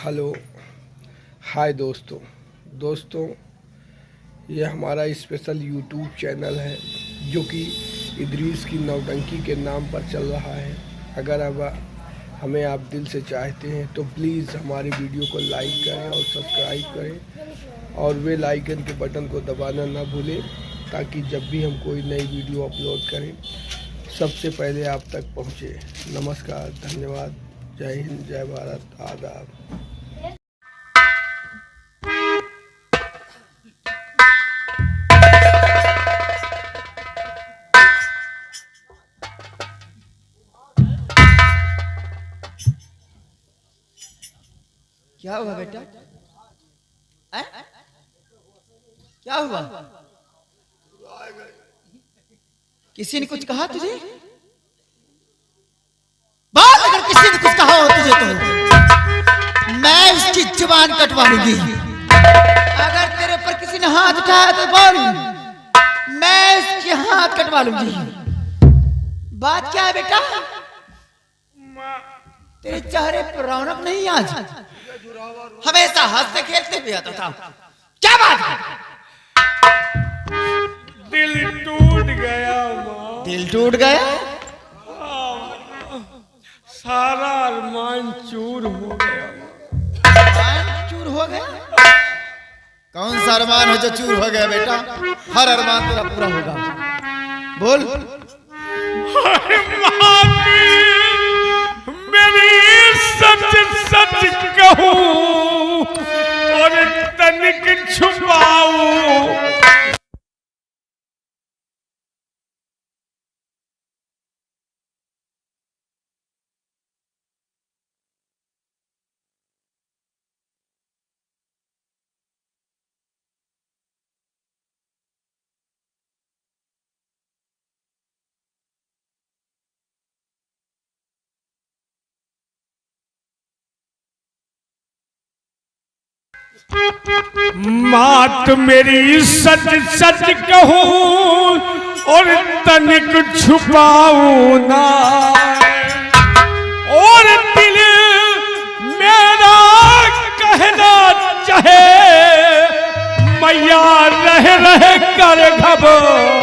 Hello hi दोस्तों ये हमारा स्पेशल यूट्यूब चैनल है जो कि इदरीस की नौटंकी के नाम पर चल रहा है। अगर अब हमें आप दिल से चाहते हैं तो प्लीज़ हमारी वीडियो को लाइक करें और सब्सक्राइब करें और बेल आइकन के बटन को दबाना ना भूलें ताकि जब भी हम कोई नई वीडियो अपलोड करें सबसे पहले आप तक पहुँचे। नमस्कार, धन्यवाद, जय हिंद, जय भारत, आदाब। क्या हुआ बेटा? क्या हुआ? किसी ने कुछ कहा तुझे? बात अगर किसी ने कुछ कहा हो तुझे तो मैं उसकी जुबान कटवा लूंगी। अगर तेरे ऊपर किसी ने हाथ उठाया तो बोल, मैं उसके हाथ कटवा लूंगी। बात क्या है बेटा? तेरे चेहरे पर रौनक नहीं आज, हमेशा हंसते खेलते हुए आता था। क्या बात है? दिल टूट गया माँ। दिल टूट गया? सारा अरमान चूर हो गया। अरमान चूर हो गया? कौन सा अरमान है जो चूर हो गया बेटा? हर अरमान तेरा पूरा होगा। बोल। मेरी सच सच कहूं और तनिक छुपाऊं। मात मेरी सच सच कहूं और तनिक छुपाऊं ना, और दिल मेरा कहना चाहे मैया रह रह कर घबराऊं।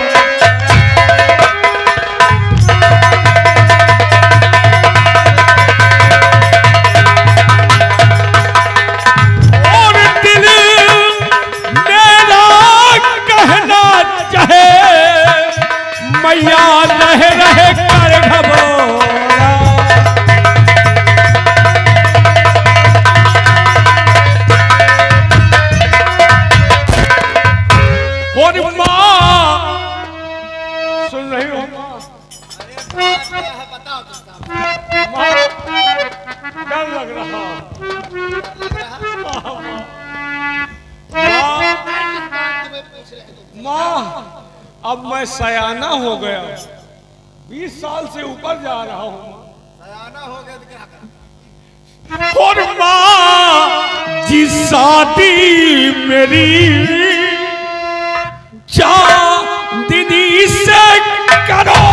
मैया रह रह कर घबरा। और माँ सुन रही हो? माँ डर लग रहा। माँ अब मैं सयाना हो गया, 20 साल से ऊपर जा रहा हूँ। सयाना हो गया तो क्या कर? और माँ जी शादी मेरी चांदनी से करो।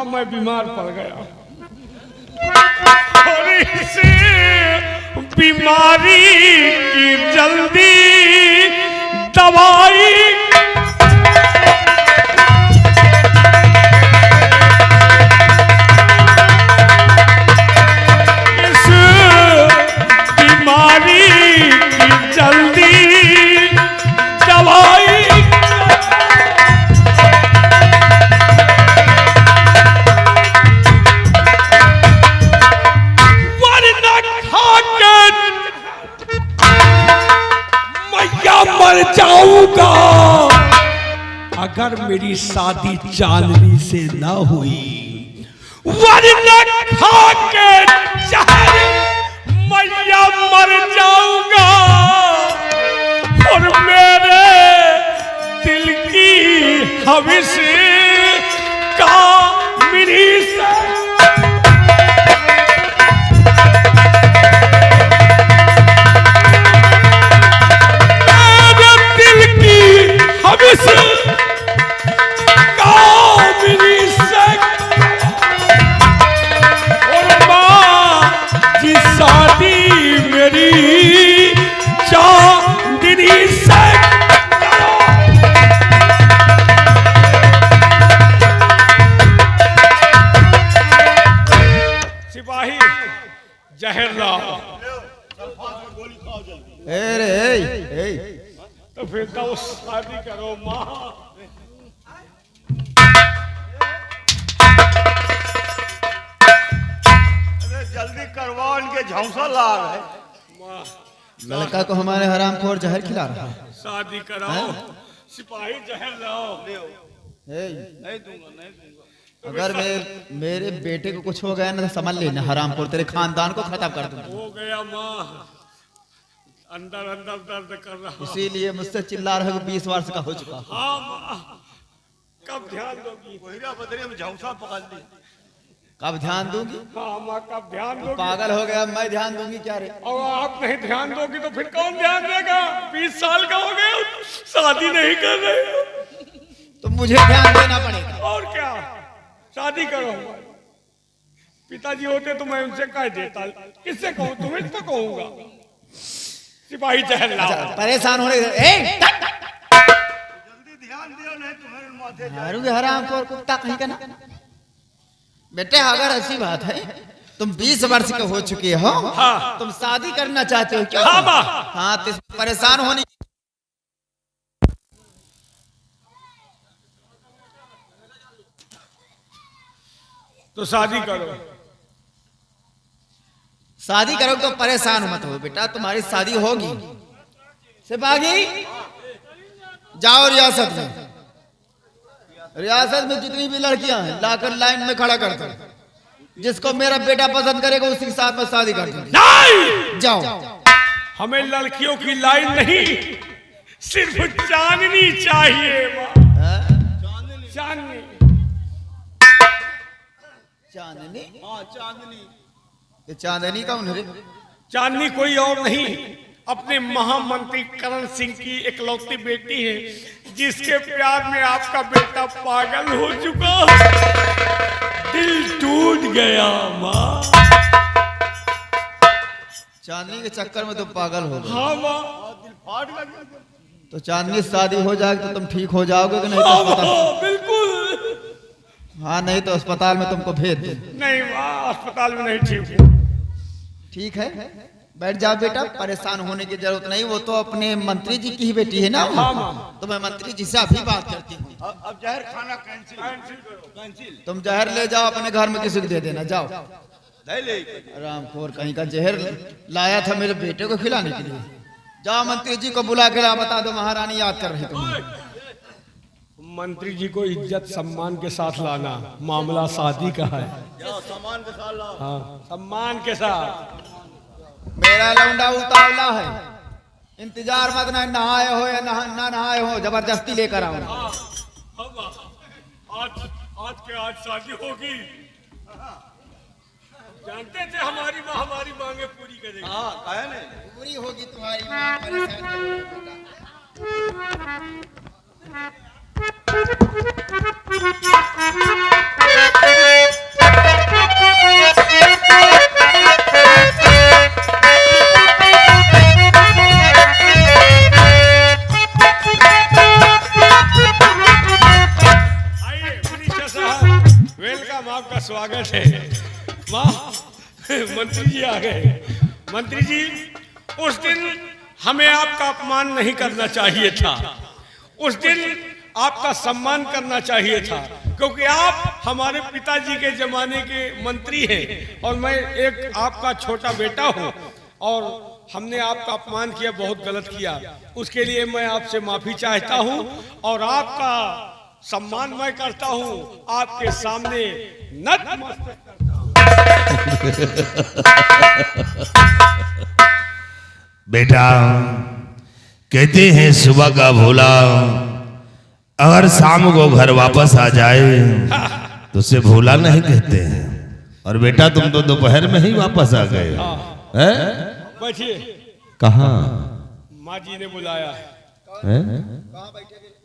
मैं बीमार पड़ गया और इस बीमारी की जल्दी दवाई इस बीमारी की जल्दी दवाई मर जाऊंगा अगर मेरी शादी चांदनी से ना हुई, वरना खा के जहर मैया मर जाऊंगा और मेरे हविष का मिनी से दिल की हविष का मिनी से और माँ की शादी मेरी चांदनी से सिपाही जहर लाओ। तो फिर तो शादी करो माँ। जल्दी करवाओ, इनके झौंसा ला रहे। माँ लड़का को हमारे हरामखोर जहर खिला रहा है। शादी कराओ। सिपाही जहर लाओ। नहीं दूंगा। अगर मेरे बेटे को कुछ हो गया ना तो समझ लेना हरामखोर तेरे खानदान को खत्म कर दूंगा। हो गया माँ, अंदर अंदर दर्द कर रहा। इसीलिए मुझसे चिल्ला रहे हो, 20 वर्ष का हो चुका। हाँ माँ, कब ध्यान दोगी? बहिरा बदरे में झौंसा पकड़ ली। कब ध्यान दूंगी? हाँ माँ, कब ध्यान दोगी? पागल हो गया, मैं ध्यान दूंगी क्या रे? और आप नहीं ध्यान दोगी तो फिर कौन ध्यान देगा? 20 साल का हो गया, शादी नहीं कर रहे हो। तो मुझे ध्यान देना पड़ेगा। और क्या, शादी करो। पिताजी होते तो मैं उनसे कह देता, किससे कहूँ? तुम्हें तो कहूंगा। सिपाही जहर लाओ। परेशान होने जल्दी ध्यान दियो, नहीं तुम्हारे माथे मारूंगे हरामखोर कुत्ता कहीं का ना। बेटे अगर ऐसी बात है, तुम 20 वर्ष के हो चुके हो, हाँ। तुम शादी करना चाहते हो क्या? हाँ माँ। हाँ, तो परेशान होने तो शादी करो। शादी करो तो परेशान मत हो बेटा, तुम्हारी शादी होगी। सिपाही जाओ रियासत में। रियासत में जितनी भी लड़कियां हैं लाकर लाइन में खड़ा कर दो। जिसको मेरा बेटा पसंद करेगा उसी के साथ में शादी कर दूंगी। नहीं, जाओ। हमें लड़कियों की लाइन नहीं, सिर्फ चांदनी चाहिए माँ। चांदनी। चांदनी? हाँ चांदनी। ये चांदनी कौन है? चांदनी कोई और नहीं, अपने महामंत्री करण सिंह की इकलौती बेटी है, जिसके प्यार में आपका बेटा पागल हो चुका। दिल टूट गया माँ। चांदनी के चक्कर में तुम पागल हो गए। हाँ माँ। दिल फाट गया। तो चांदनी से शादी हो जाएगी तो तुम ठीक हो जाओगे कि नहीं? तो हाँ, अस्पताल, बिल्कुल। हाँ नहीं तो अस्पताल में तुमको भेज दे। नहीं माँ, अस्पताल में नहीं ठीक हूँ। ठीक है, बैठ जाओ बेटा, परेशान होने की जरूरत नहीं। वो तो अपने मंत्री जी की ही बेटी है ना। हाँ माँ। तो मैं मंत्री जी से अभी बात करती हूँ। अब जहर खाना कैंसिल। तुम जहर ले जाओ, अपने घर में किसी को दे देना। जाओ। नहीं ले। रामखोर कहीं का जहर लाया था मेरे बेटे को खिलाने के लिए। जाओ मंत्री जी को बुला के ला, बता दो महारानी याद कर रही तुम्हें। मंत्री जी को इज्जत सम्मान के साथ लाना, मामला शादी का है। जाओ सामान के साथ लाओ। हाँ, सम्मान के साथ। मेरा लौंडा उतावला है, इंतजार मत ना, नहाए हो या ना नहाए हो, जबरदस्ती लेकर आओ। आज के आज शादी होगी। जानते थे हमारी माँ हमारी मांगे पूरी करेगी। हाँ काहे नहीं? पूरी होगी तुम्हारी माँ, परेशान मत हो बेटा। वेलकम, आपका स्वागत है। माँ, मंत्री जी आ गए। मंत्री जी, उस दिन हमें आपका अपमान नहीं करना चाहिए था। उस दिन आपका सम्मान करना चाहिए था, क्योंकि आप हमारे पिताजी के जमाने के मंत्री हैं और मैं एक आपका छोटा बेटा हूं, और हमने आपका अपमान किया, बहुत गलत किया। उसके लिए मैं आपसे माफी चाहता हूं और आपका सम्मान मैं करता हूं, आपके सामने नतमस्तक करता हूं। बेटा, कहते हैं सुबह का भोला अगर शाम को घर वापस आ जाए तो उसे भूला नहीं कहते हैं। और बेटा तुम तो दोपहर में ही वापस आ गए हैं? बैठिए। कहाँ माँ जी ने बुलाया हैं?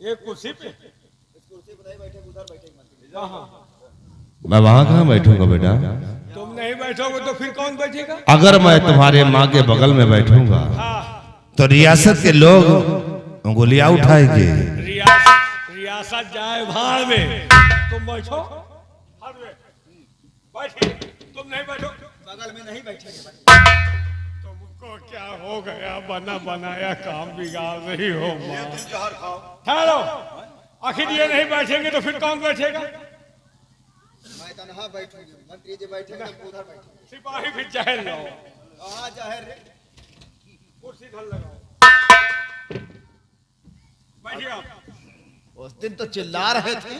एक कुर्सी पे। मैं वहां कहाँ बैठूंगा बेटा? तुम नहीं बैठोगे तो फिर कौन बैठेगा? अगर मैं तुम्हारे माँ के बगल में बैठूंगा तो रियासत के लोग उंगलियां उठाएंगे। रियासत जाए भाड़ में, तुम बैठो। बैठिए। तुम नहीं बैठो, बगल में नहीं बैठेंगे। तुमको क्या हो गया? बना बनाया काम बिगाड़ रही हो माँ। जहर खाओ। ठहरो, आखिर ये नहीं बैठेंगे तो फिर कौन बैठेगा? मैं तनहा बैठूंगी, मंत्री जी बैठेंगे तो उधर बैठेंगे। सिपाही भी जहर लो। कहाँ जहर रे? कुर्सी धर लगाओ। बैठिए आप। उस दिन तो चिल्ला रहे थे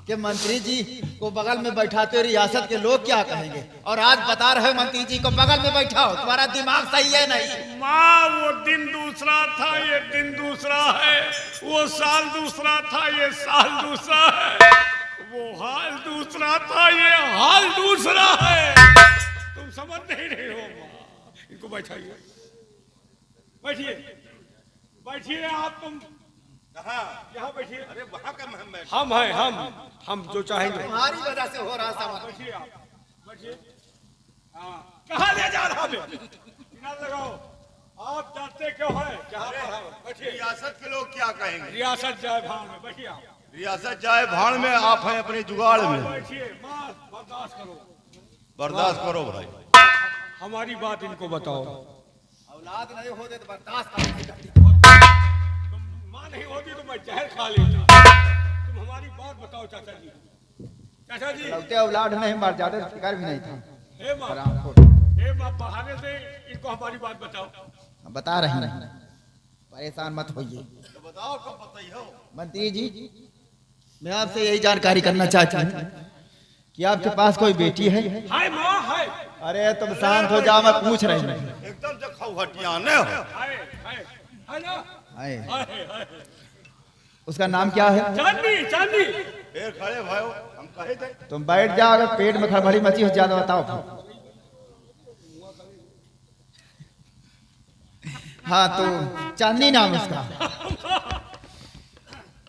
कि मंत्री जी को बगल में बैठाते रियासत के लोग क्या कहेंगे, और आज बता रहे मंत्री जी को बगल में बैठाओ। तुम्हारा दिमाग सही है नहीं? माँ, वो दिन दूसरा था, ये दिन दूसरा है। वो साल दूसरा था, ये साल दूसरा है। वो हाल दूसरा था, ये हाल दूसरा है। तुम समझ नहीं रहे हो माँ। इनको बैठाइए। बैठिए, बैठिए आप। तुम यहाँ बैठिए। अरे वहाँ का मैं हम हैं, हम जो चाहेंगे। तुम्हारी वजह से हो रहा सामान। बैठिए आप, बैठिए। हाँ, कहाँ ले जा रहा है? किनारे लगाओ। आप जाते क्यों हैं? जहाँ पर हैं, बैठिए। रियासत के लोग क्या कहेंगे? रियासत जाए भाड़ में, बैठिए आप। रियासत जाए भाड़ में, आप हैं अपने जुगाड़ में। बैठिए, बर्दाश्त करो। बर्दाश्त करो भाई। हमारी बात इनको बताओ। औलाद नहीं होते तो बर्दाश्त नहीं करती। माँ नहीं होती तो मैं जहर खा लेता। तुम हमारी बात बताओ चाचा जी। चाचा जी, लौटे औलाद नहीं, मर जाते तो फिक्र भी नहीं था। हे माँ, हे माँ, बहाने से इनको हमारी बात बताओ। बता रही हैं, परेशान मत होइए। तो बताओ कब बताइए। मंत्री जी, मैं आपसे यही जानकारी करना चाहती हूँ कि आपके पास कोई बेटी है? हाय माँ, हाय। अरे तुम शांत हो जाओ, मैं पूछ रही हूँ। एकदम से खाऊ हटियाने हो। हाय, हाय, हाय ना? हाय। हाय, हाय। उसका नाम क्या है? चांदनी, चांदनी। फिर खड़े भाई, हम कहे थे। तुम बैठ जाओ, अगर पेट में खड़बड़ी मची हो ज्यादा बताओ। हाँ, तो चांदनी नाम उसका।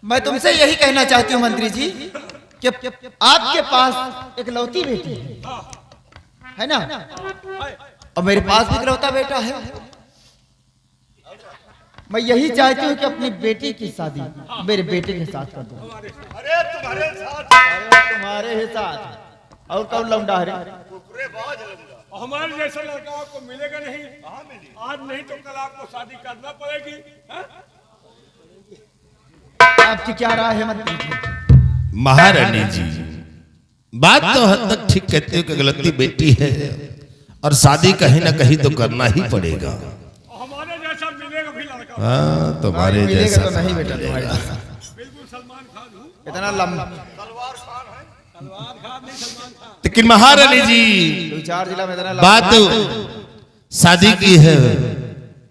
मैं तुमसे यही कहना चाहती हूँ मंत्री जी कि आपके पास एक लौती बेटी है ना, और मेरे पास भी इकलौता बेटा है। मैं यही चाहती हूँ कि अपनी बेटी की शादी मेरे बेटे के साथ कर दो। अरे तुम्हारे साथ। अरे तुम्हारे ही साथ और कौन लौंडा है? कुकरेबाज लौंडा। हमारे जैसा लड़का आपको मिलेगा नहीं। कहाँ मिली? आज नहीं तो कल आपको शादी करना पड़ेगी। हाँ? आपकी क्या राय है मंत्री जी? महारानी जी, बात तो हद तक ठीक कहते हो कि गलती बेटी है और शादी कहीं ना कहीं तो करना ही पड़ेगा। हमारे जैसा मिलेगा भी लड़का। हाँ, तुम्हारे मिलेगा जैसा तो नहीं बेटा तुम्हारे जैसा। बिल्कुल सलमान खान हूँ। इतना लंबा तलवार खान है। सलमान खान नहीं, सलमान खान। लेकिन महारानी जी, 2-4 जिला में इतना बात शादी की है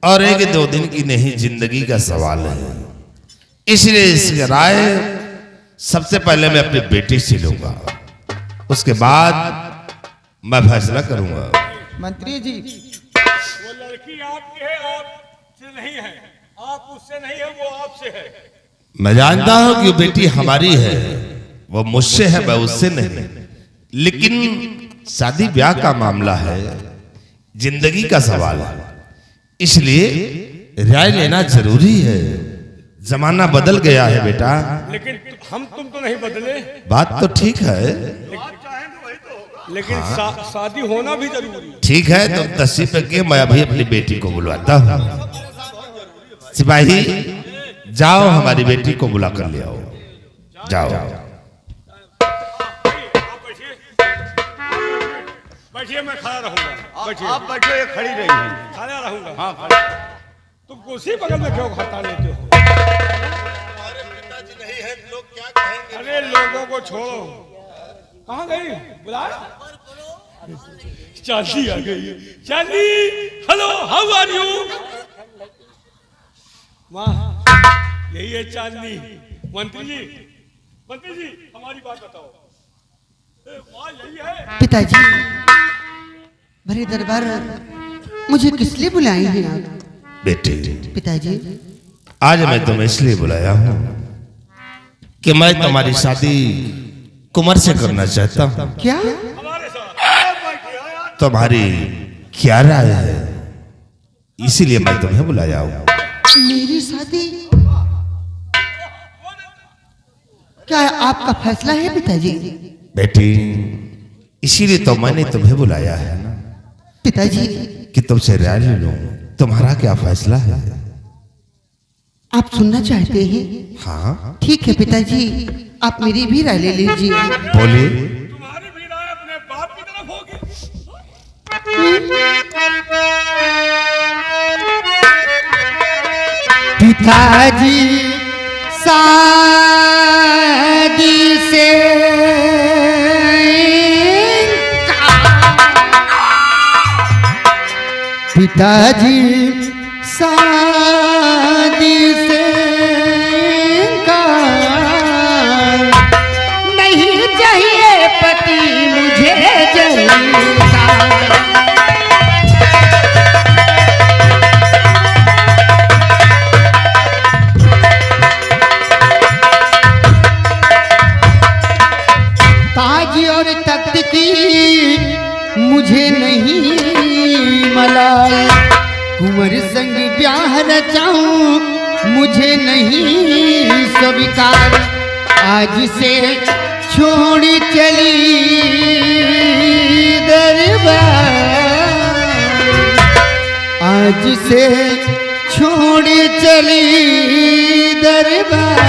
और एक दो दिन की नहीं, जिंदगी का सवाल है। इसलिए इसकी राय सबसे पहले मैं अपनी बेटी से लूंगा, उसके बाद मैं फैसला करूंगा। मंत्री जी, वो लड़की आपकी है, आपसे नहीं है। आप उससे नहीं है, वो आपसे है। मैं जानता हूं कि वो बेटी हमारी है, वो मुझसे है, मैं उससे नहीं। लेकिन शादी ब्याह का मामला है, जिंदगी का सवाल है, इसलिए राय लेना जरूरी है। जमाना बदल गया है बेटा। लेकिन हम तुम तो नहीं बदले। बात तो ठीक है, आप चाहेंगे वही तो होगा। लेकिन शादी होना भी जरूरी है। ठीक है, तुम तस्वीर पे मैं अभी अपनी बेटी को बुलवाता हूँ। सिपाही जाओ, हमारी बेटी को बुला कर ले आओ। जाओ। बैठिए, मैं खड़ा रहूंगा। बैठिए, आप बैठो, ये खड़ी रही है। खड़ा रहूंगा। हाँ खड़ी। तुम कुर्सी बगल में क्यों हटा लेते हो? हमारे पिताजी नहीं है, लोग क्या कहेंगे? अरे लोगों को छोड़ो। कहाँ गई? बुला। चांदी आ गई। चांदी, हेलो, हाउ आर यू? वाह, यही है चांदी। मंत्री जी हमारी बात बताओ। माँ यही है। पिताजी, भरे दरबार मुझे किस लिए बुलाए हैं आप? बेटे, पिताजी, आज मैं तुम्हें इसलिए बुलाया हूँ कि मैं तुम्हारी शादी कुंवर से करना चाहता हूँ। क्या? हमारे साथ तुम्हारी क्या राय है? इसीलिए मैं तुम्हें बुलाया हूँ। मेरी शादी? क्या आपका फैसला है पिताजी? बेटी, इसीलिए तो मैंने तुम्हें बुलाया है ना, पिताजी, कि तुमसे राय ले लूं। तुम्हारा क्या फैसला है? आप सुनना चाहते हैं? हाँ, ठीक है पिताजी, आप मेरी भी राय ले लीजिए। बोले। तुम्हारी भी राय अपने बाप की तरफ होगी। पिताजी, शादी से पिताजी, शादी से नहीं चाहिए पति मुझे जलता। ताज और तख्त की मुझे नहीं मलाल, कुंवर संग ब्याह रचाऊं मुझे नहीं स्वीकार। आज से छोड़ चली दरबार, आज से छोड़ चली दरबार।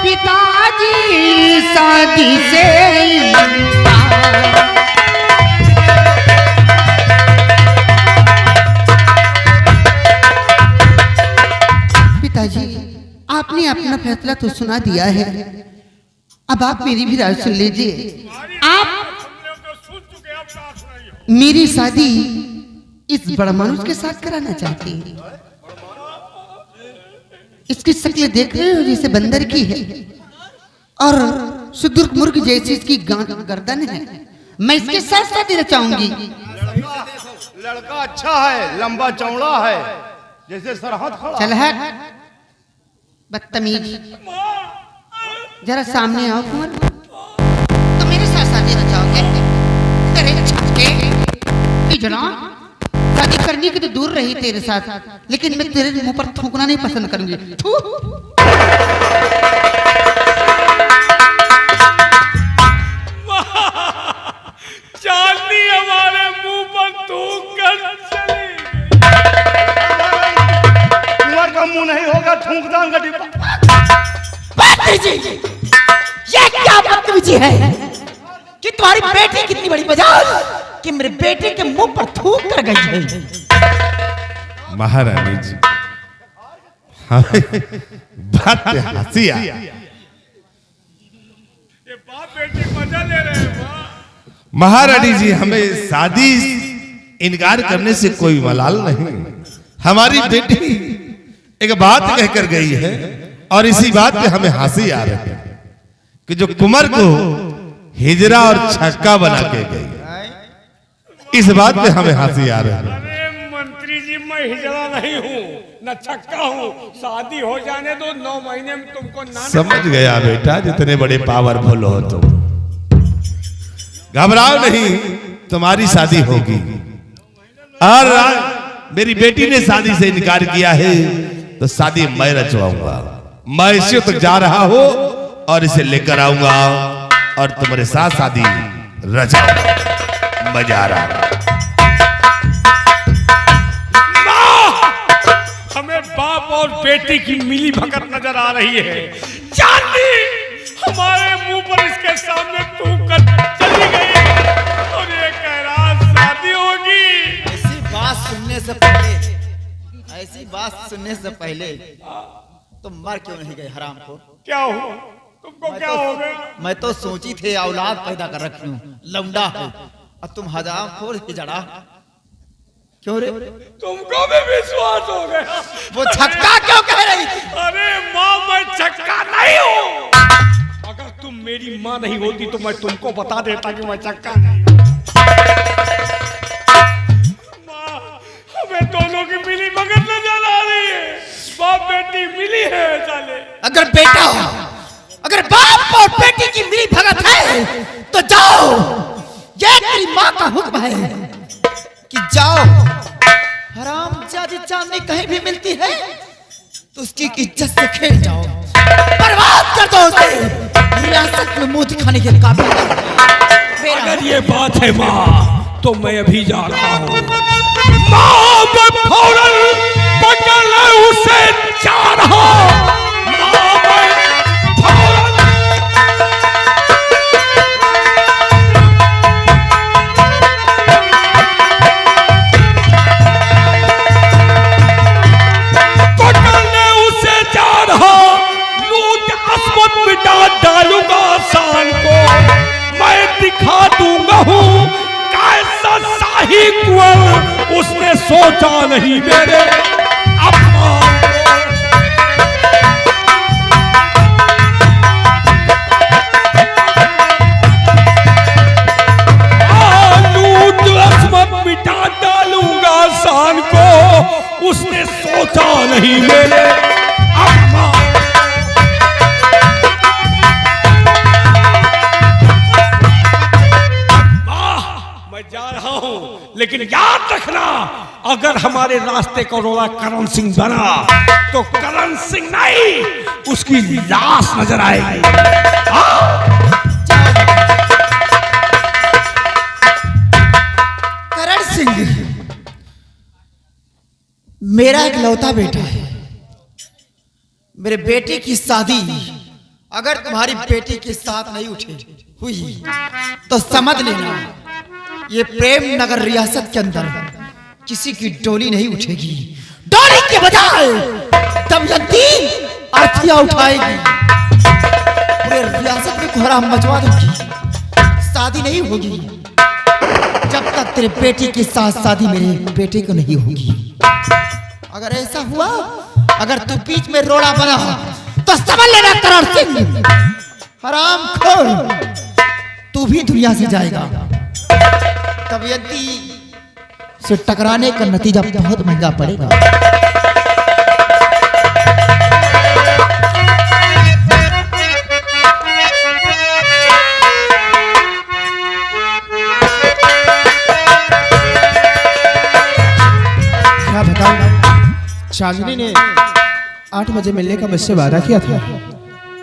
पिताजी, शादी से पिताजी, आपने अपना फैसला तो सुना दिया है, अब आप मेरी भी राय सुन लीजिए। आप तो सुन चुके, अब क्या सुनाइए। मेरी शादी इस बड़ा मानुष के साथ कराना चाहती हैं। इसकी शक्ल देख रहे हो जैसे बंदर की है, और सुदूर मुर्ग जैसी इसकी गर्दन है। मैं इसके साथ शादी रचाऊंगी। लड़का अच्छा है, लंबा चौड़ा है, जैसे सरहद खड़ा। चल है बदतमीज, जरा सामने आओ कुंवर। तो मेरे साथ शादी रचाओगे? तेरे छक्के इजना शादी करने की तो दूर रही तेरे साथ, लेकिन मैं तेरे मुंह पर थूकना नहीं पसंद करूंगी। थू। चांदी हमारे मुंह पर थूक कर चली। कुंवर का मुंह नहीं होगा, थूकदान का डिब्बा। ये क्या बदतमीजी है कि तुम्हारी बेटी कितनी बड़ी मजाल कि मेरे बेटे के मुंह पर थूक कर गई है। महारानी जी, बात पे हंसी आ। ये बाप बेटी मजा ले रहे हैं। माँ, महारानी जी, हमें शादी इनकार करने से कोई मलाल नहीं। हमारी बेटी एक बात कहकर गई है, और इसी बात पे हमें हंसी आ रही है कि जो कुंवर को हिजरा और छक्का बना के गई, इस बात पे हमें हंसी आ रही है। अरे मंत्री जी, मैं हिजड़ा नहीं हूँ, न छक्का हूँ। शादी हो जाने दो, 9 महीने में तुमको ना। समझ गया बेटा, जितने बड़े पावरफुल हो तुम। घबराओ नहीं, तुम्हारी शादी होगी। और मेरी बेटी ने शादी से इनकार किया है, तो शादी मैं रचवाऊंगा। मैं इसी तक जा रहा हूं और इसे लेकर आऊंगा और तुम्हारे साथ शादी रचाऊंगा। मजा आ रहा है। हमें बाप और बेटी की मिली भगत नजर आ रही है। चांदी हमारे मुंह पर इसके सामने थूक कर चली गई, और ये कह रहा शादी होगी। ऐसी बात सुनने से पहले तुम मर क्यों नहीं गए हराम को? क्या हो तुमको? क्या हो गया? मैं तो सोची थे औलाद पैदा कर रखी हूँ, लौंडा है, और तुम हजाम खोर की जड़ा क्यों रे? तुमको भी विश्वास हो गया? वो छक्का क्यों कह रही थी? अरे माँ महिमा नहीं होती तो मैं तुमको बता देता कि मैं चक्का नहीं। माँ, हमें दोनों की मिली भगत नजर आ रही है। बाप बेटी मिली है साले। अगर बाप और बेटी की मिली भगत है तो जाओ, ये तेरी माँ का हुक्म है कि जाओ। हरामजादी चांदनी कहीं भी मिलती है तो उसकी इज्जत से खेल जाओ, बर्बाद कर दो उसे, रियासत में मुंह दिखाने के काबिल नहीं। अगर ये बात है माँ तो मैं अभी जा रहा हूँ। माँ मैं फौरन पकड़ उसे जा रहा हूँ। डालूंगा शान को, मैं दिखा दूंगा हूँ कैसा शाही कुंवर, उसने सोचा नहीं मेरे अपमान को। अस्मत मिटा डालूंगा शान को, उसने सोचा नहीं मेरे अपमान। जा रहा हूं, लेकिन याद रखना अगर हमारे रास्ते को रोड़ा करण सिंह बना तो करण सिंह नहीं उसकी लाश नजर आएगी। करण सिंह मेरा इकलौता बेटा है। मेरे बेटे की शादी अगर तुम्हारी बेटी के साथ नहीं हुई तो समझ लेना ये प्रेम नगर रियासत के अंदर किसी की डोली नहीं उठेगी। डोली के बजाय दमयंती अर्थियां उठाएगी, पूरे रियासत में कोहराम मचवा दूंगी। शादी नहीं होगी जब तक तेरे बेटे के साथ शादी मेरे बेटे को नहीं होगी। अगर ऐसा हुआ, अगर तू बीच में रोड़ा बना तो समझ लेना करण सिंह हरामखोर, तू भी दुनिया से जाएगा। दमयंती से टकराने का नतीजा बहुत महंगा पड़ेगा। क्या बताऊं, चांदनी ने 8 बजे मिलने का मुझसे वादा किया था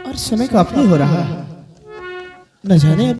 और समय काफी हो रहा है। न जाने